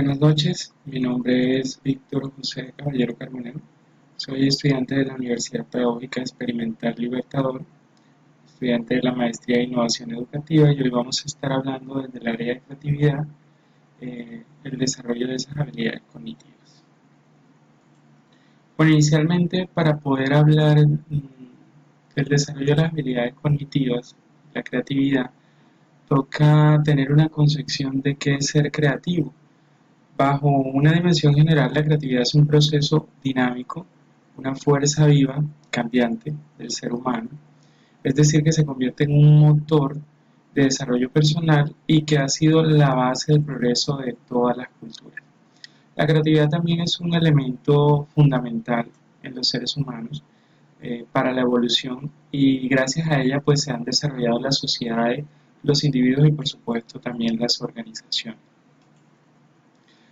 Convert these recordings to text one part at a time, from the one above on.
Buenas noches, mi nombre es Víctor José Caballero Carbonero. Soy estudiante de la Universidad Pedagógica Experimental Libertador, estudiante de la Maestría de Innovación Educativa, y hoy vamos a estar hablando desde el área de creatividad, el desarrollo de esas habilidades cognitivas. Bueno, inicialmente para poder hablar del desarrollo de las habilidades cognitivas, la creatividad, toca tener una concepción de qué es ser creativo. Bajo una dimensión general, la creatividad es un proceso dinámico, una fuerza viva, cambiante del ser humano, es decir, que se convierte en un motor de desarrollo personal y que ha sido la base del progreso de todas las culturas. La creatividad también es un elemento fundamental en los seres humanos para la evolución, y gracias a ella pues se han desarrollado las sociedades, los individuos y por supuesto también las organizaciones.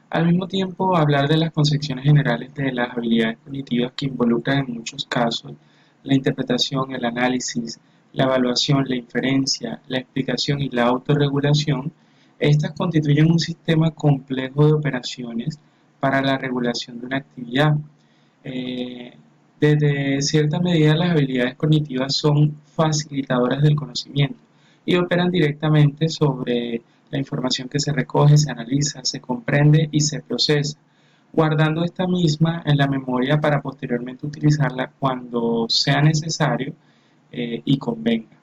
Al mismo tiempo, hablar de las concepciones generales de las habilidades cognitivas que involucran en muchos casos la interpretación, el análisis, la evaluación, la inferencia, la explicación y la autorregulación, estas constituyen un sistema complejo de operaciones para la regulación de una actividad. Eh, Desde cierta medida, las habilidades cognitivas son facilitadoras del conocimiento y operan directamente sobre la información que se recoge, se analiza, se comprende y se procesa, guardando esta misma en la memoria para posteriormente utilizarla cuando sea necesario y convenga.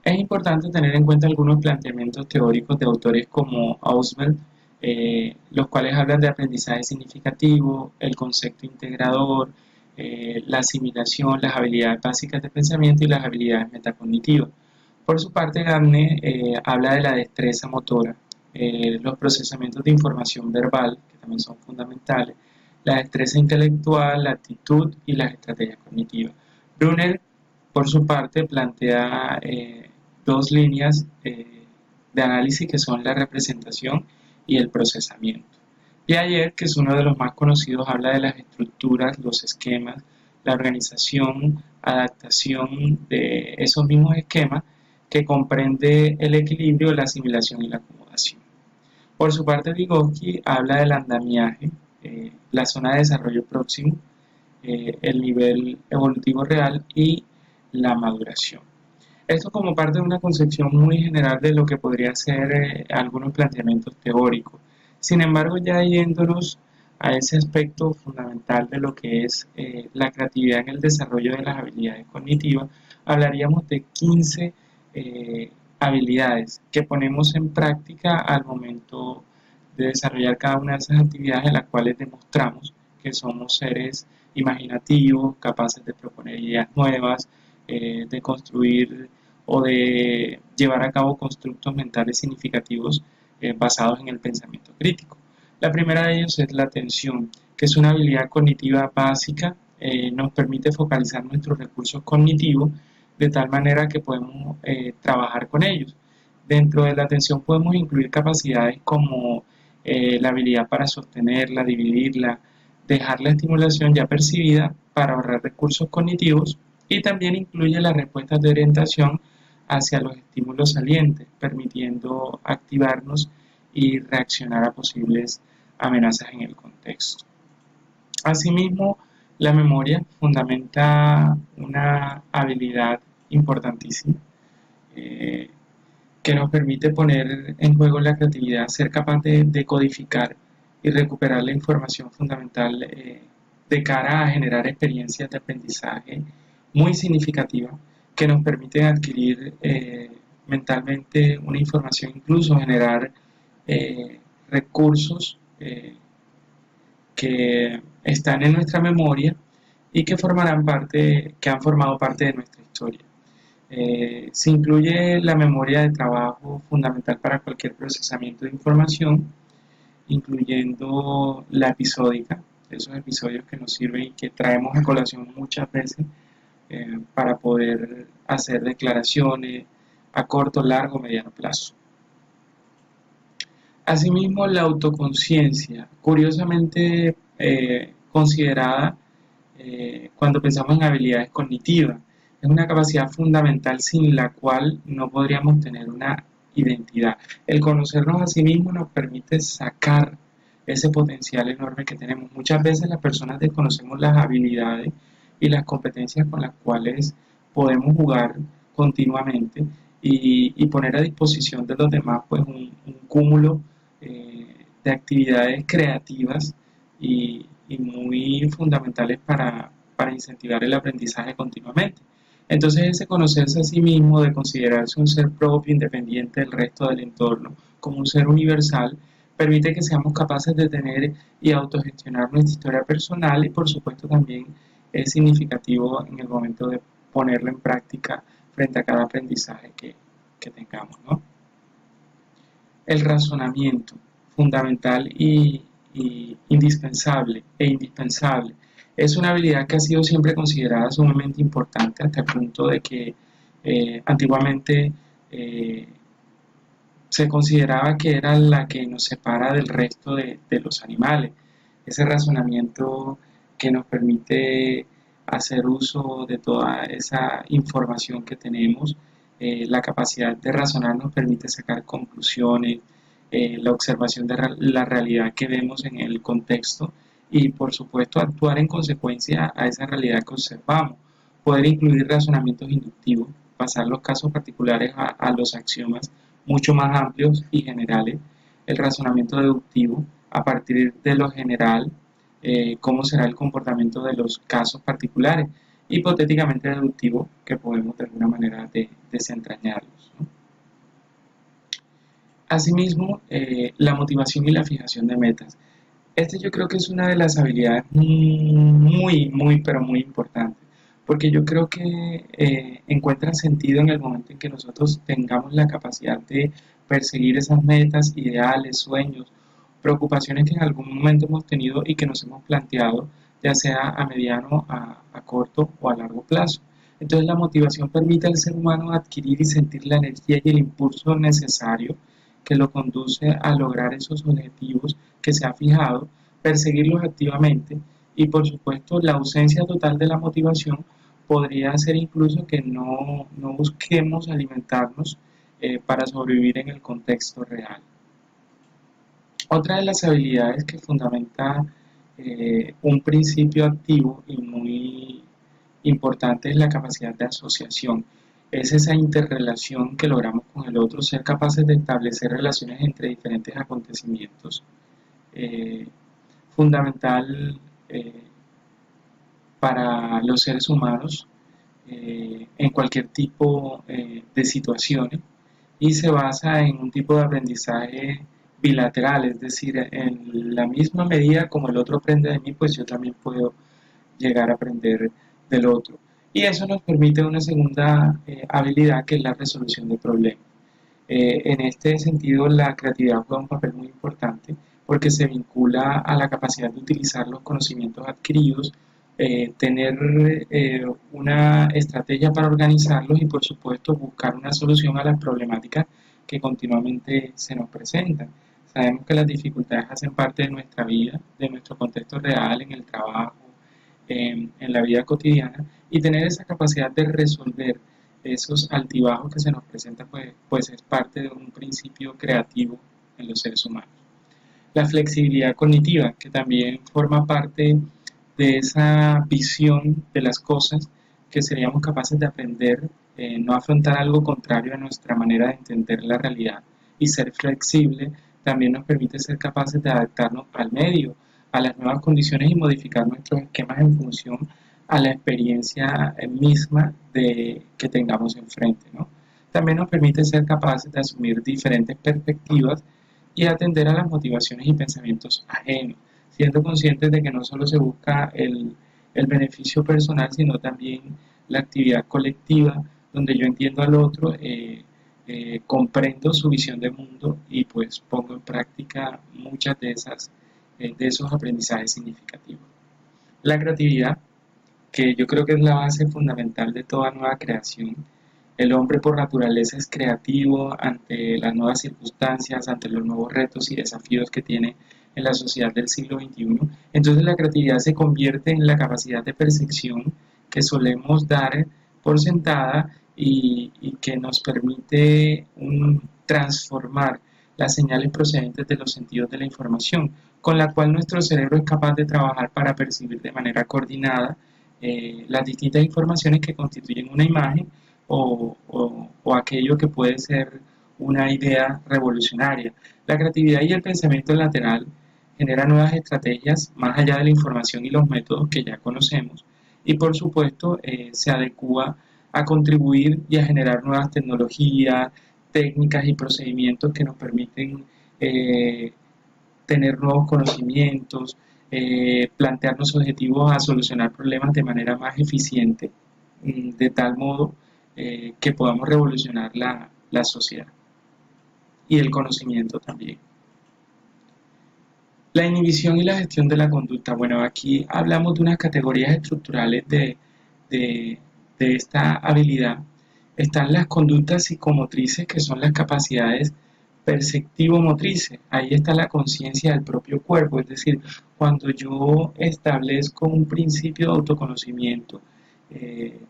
Es importante tener en cuenta algunos planteamientos teóricos de autores como Ausubel, los cuales hablan de aprendizaje significativo, el concepto integrador, la asimilación, las habilidades básicas de pensamiento y las habilidades metacognitivas. Por su parte, Gagne habla de la destreza motora, los procesamientos de información verbal, que también son fundamentales, la destreza intelectual, la actitud y las estrategias cognitivas. Brunner, por su parte, plantea dos líneas de análisis que son la representación y el procesamiento. Piaget, que es uno de los más conocidos, habla de las estructuras, los esquemas, la organización, adaptación de esos mismos esquemas, que comprende el equilibrio, la asimilación y la acomodación. Por su parte, Vygotsky habla del andamiaje, la zona de desarrollo próximo, el nivel evolutivo real y la maduración. Esto como parte de una concepción muy general de lo que podría ser algunos planteamientos teóricos. Sin embargo, ya yéndonos a ese aspecto fundamental de lo que es la creatividad en el desarrollo de las habilidades cognitivas, hablaríamos de 15 habilidades que ponemos en práctica al momento de desarrollar cada una de esas actividades, en las cuales demostramos que somos seres imaginativos, capaces de proponer ideas nuevas, de construir o de llevar a cabo constructos mentales significativos basados en el pensamiento crítico. La primera de ellos es la atención, que es una habilidad cognitiva básica, nos permite focalizar nuestros recursos cognitivos de tal manera que podemos trabajar con ellos. Dentro de la atención podemos incluir capacidades como la habilidad para sostenerla, dividirla, dejar la estimulación ya percibida para ahorrar recursos cognitivos, y también incluye las respuestas de orientación hacia los estímulos salientes, permitiendo activarnos y reaccionar a posibles amenazas en el contexto. Asimismo, la memoria fundamenta una habilidad importantísima eh, que nos permite poner en juego la creatividad, ser capaz de codificar y recuperar la información fundamental de cara a generar experiencias de aprendizaje muy significativas que nos permiten adquirir mentalmente una información, incluso generar recursos que están en nuestra memoria y que formarán parte, que han formado parte de nuestra historia. Se incluye la memoria de trabajo fundamental para cualquier procesamiento de información, incluyendo la episódica, esos episodios que nos sirven y que traemos a colación muchas veces para poder hacer declaraciones a corto, largo, mediano plazo. Asimismo, la autoconciencia, curiosamente considerada cuando pensamos en habilidades cognitivas, es una capacidad fundamental sin la cual no podríamos tener una identidad. El conocernos a sí mismos nos permite sacar ese potencial enorme que tenemos. Muchas veces las personas desconocemos las habilidades y las competencias con las cuales podemos jugar continuamente y poner a disposición de los demás pues un cúmulo de actividades creativas y muy fundamentales para incentivar el aprendizaje continuamente. Entonces ese conocerse a sí mismo, de considerarse un ser propio, independiente del resto del entorno, como un ser universal, permite que seamos capaces de tener y autogestionar nuestra historia personal y por supuesto también es significativo en el momento de ponerlo en práctica frente a cada aprendizaje que tengamos, ¿no? El razonamiento, fundamental y indispensable e indispensable. Es una habilidad que ha sido siempre considerada sumamente importante hasta el punto de que antiguamente eh, se consideraba que era la que nos separa del resto de los animales. Ese razonamiento que nos permite hacer uso de toda esa información que tenemos, la capacidad de razonar nos permite sacar conclusiones, la observación de la realidad que vemos en el contexto y por supuesto actuar en consecuencia a esa realidad que observamos. Poder incluir razonamientos inductivos, pasar los casos particulares a los axiomas mucho más amplios y generales, el razonamiento deductivo a partir de lo general, cómo será el comportamiento de los casos particulares, hipotéticamente deductivo, que podemos de alguna manera desentrañarlos, ¿no? Asimismo, la motivación y la fijación de metas. Este yo creo que es una de las habilidades pero muy importantes, porque yo creo que encuentra sentido en el momento en que nosotros tengamos la capacidad de perseguir esas metas, ideales, sueños, preocupaciones que en algún momento hemos tenido y que nos hemos planteado, ya sea a mediano, a corto o a largo plazo. Entonces la motivación permite al ser humano adquirir y sentir la energía y el impulso necesario que lo conduce a lograr esos objetivos que se ha fijado, perseguirlos activamente y por supuesto la ausencia total de la motivación podría hacer incluso que no busquemos alimentarnos para sobrevivir en el contexto real. Otra de las habilidades que fundamenta un principio activo y muy importante es la capacidad de asociación. Es esa interrelación que logramos con el otro, ser capaces de establecer relaciones entre diferentes acontecimientos. Eh, Fundamental para los seres humanos en cualquier tipo de situaciones y se basa en un tipo de aprendizaje bilateral, es decir, en la misma medida como el otro aprende de mí, pues yo también puedo llegar a aprender del otro. Y eso nos permite una segunda habilidad que es la resolución de problemas. En este sentido, la creatividad juega un papel muy importante porque se vincula a la capacidad de utilizar los conocimientos adquiridos, tener una estrategia para organizarlos y, por supuesto, buscar una solución a las problemáticas que continuamente se nos presentan. Sabemos que las dificultades hacen parte de nuestra vida, de nuestro contexto real, en el trabajo, en la vida cotidiana, y tener esa capacidad de resolver esos altibajos que se nos presentan, pues es parte de un principio creativo en los seres humanos. La flexibilidad cognitiva, que también forma parte de esa visión de las cosas que seríamos capaces de aprender, no afrontar algo contrario a nuestra manera de entender la realidad y ser flexible también nos permite ser capaces de adaptarnos al medio, a las nuevas condiciones y modificar nuestros esquemas en función a la experiencia misma que tengamos enfrente, ¿no? También nos permite ser capaces de asumir diferentes perspectivas y atender a las motivaciones y pensamientos ajenos, siendo conscientes de que no solo se busca el beneficio personal, sino también la actividad colectiva, donde yo entiendo al otro, comprendo su visión de mundo y pues pongo en práctica muchas de esos aprendizajes significativos. La creatividad, que yo creo que es la base fundamental de toda nueva creación. El hombre por naturaleza es creativo ante las nuevas circunstancias, ante los nuevos retos y desafíos que tiene en la sociedad del siglo XXI. Entonces la creatividad se convierte en la capacidad de percepción que solemos dar por sentada y que nos permite transformar las señales procedentes de los sentidos de la información, con la cual nuestro cerebro es capaz de trabajar para percibir de manera coordinada las distintas informaciones que constituyen una imagen o aquello que puede ser una idea revolucionaria. La creatividad y el pensamiento lateral generan nuevas estrategias más allá de la información y los métodos que ya conocemos y por supuesto se adecúa a contribuir y a generar nuevas tecnologías, técnicas y procedimientos que nos permiten eh, tener nuevos conocimientos, plantearnos objetivos a solucionar problemas de manera más eficiente, de tal modo que podamos revolucionar la sociedad y el conocimiento también. La inhibición y la gestión de la conducta. Bueno, aquí hablamos de unas categorías estructurales de, de esta habilidad. Están las conductas psicomotrices, que son las capacidades perceptivo-motrices. Ahí está la conciencia del propio cuerpo, es decir, cuando yo establezco un principio de autoconocimiento eh,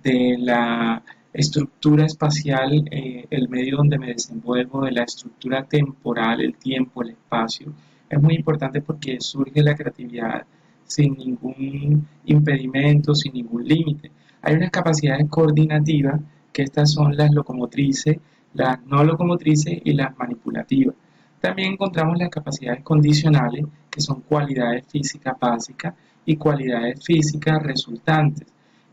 de la estructura espacial, el medio donde me desenvuelvo, de la estructura temporal, el tiempo, el espacio, es muy importante porque surge la creatividad sin ningún impedimento, sin ningún límite. Hay unas capacidades coordinativas que estas son las locomotrices, las no locomotrices y las manipulativas. También encontramos las capacidades condicionales, que son cualidades físicas básicas y cualidades físicas resultantes.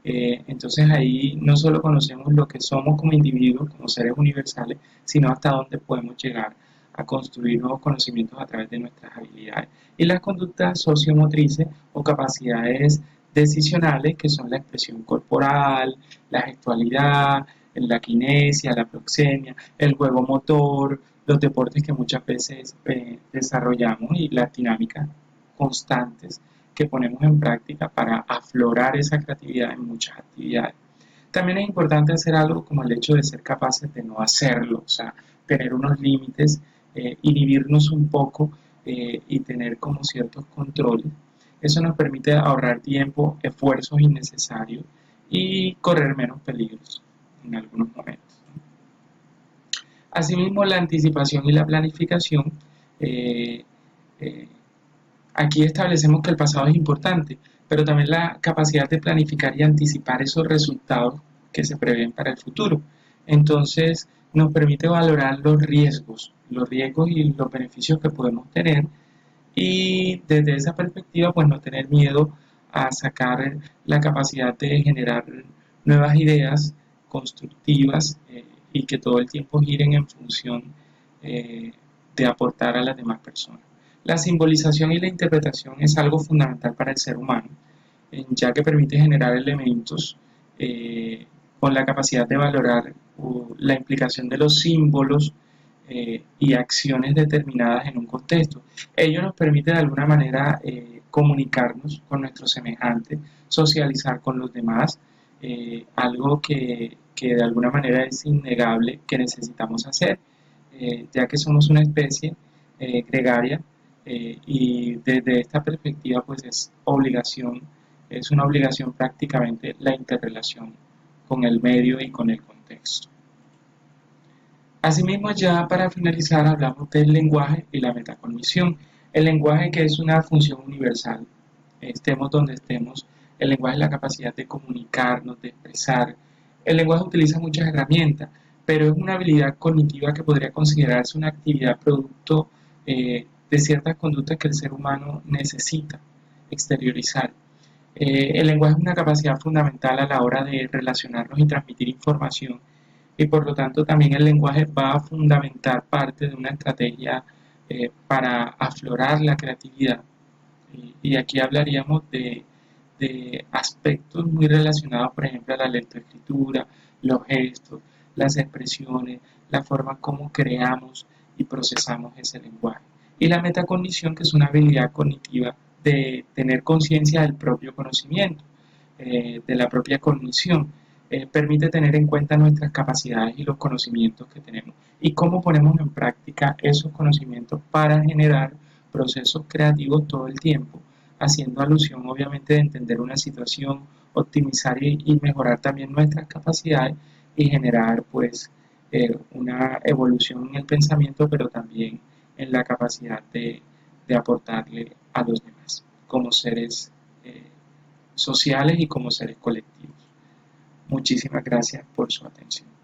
Entonces ahí no solo conocemos lo que somos como individuos, como seres universales, sino hasta dónde podemos llegar a construir nuevos conocimientos a través de nuestras habilidades. Y las conductas sociomotrices o capacidades decisionales, que son la expresión corporal, la gestualidad, la kinesia, la proxemia, el juego motor, los deportes que muchas veces desarrollamos y las dinámicas constantes que ponemos en práctica para aflorar esa creatividad en muchas actividades. También es importante hacer algo como el hecho de ser capaces de no hacerlo, o sea, tener unos límites, inhibirnos un poco y tener como ciertos controles. Eso nos permite ahorrar tiempo, esfuerzos innecesarios y correr menos peligros en algunos momentos. Asimismo, la anticipación y la planificación, eh, eh, aquí establecemos que el pasado es importante, pero también la capacidad de planificar y anticipar esos resultados que se prevén para el futuro. Entonces, nos permite valorar los riesgos y los beneficios que podemos tener y desde esa perspectiva, pues no tener miedo a sacar la capacidad de generar nuevas ideas constructivas y que todo el tiempo giren en función eh, de aportar a las demás personas. La simbolización y la interpretación es algo fundamental para el ser humano, ya que permite generar elementos eh, con la capacidad de valorar la implicación de los símbolos y acciones determinadas en un contexto. Ello nos permite de alguna manera comunicarnos con nuestros semejantes, socializar con los demás, algo que de alguna manera es innegable que necesitamos hacer, ya que somos una especie gregaria y desde esta perspectiva pues es una obligación prácticamente la interrelación con el medio y con el contexto. Asimismo, ya para finalizar, hablamos del lenguaje y la metacognición. El lenguaje que es una función universal, estemos donde estemos, el lenguaje es la capacidad de comunicarnos, de expresar. El lenguaje utiliza muchas herramientas, pero es una habilidad cognitiva que podría considerarse una actividad producto de ciertas conductas que el ser humano necesita exteriorizar. El lenguaje es una capacidad fundamental a la hora de relacionarnos y transmitir información y por lo tanto también el lenguaje va a fundamentar parte de una estrategia para aflorar la creatividad. Y aquí hablaríamos de aspectos muy relacionados, por ejemplo, a la lectoescritura, los gestos, las expresiones, la forma como creamos y procesamos ese lenguaje. Y la metacognición, que es una habilidad cognitiva de tener conciencia del propio conocimiento, de la propia cognición, permite tener en cuenta nuestras capacidades y los conocimientos que tenemos y cómo ponemos en práctica esos conocimientos para generar procesos creativos todo el tiempo, haciendo alusión obviamente de entender una situación, optimizar y mejorar también nuestras capacidades y generar pues una evolución en el pensamiento, pero también en la capacidad de aportarle a los demás como seres sociales y como seres colectivos. Muchísimas gracias por su atención.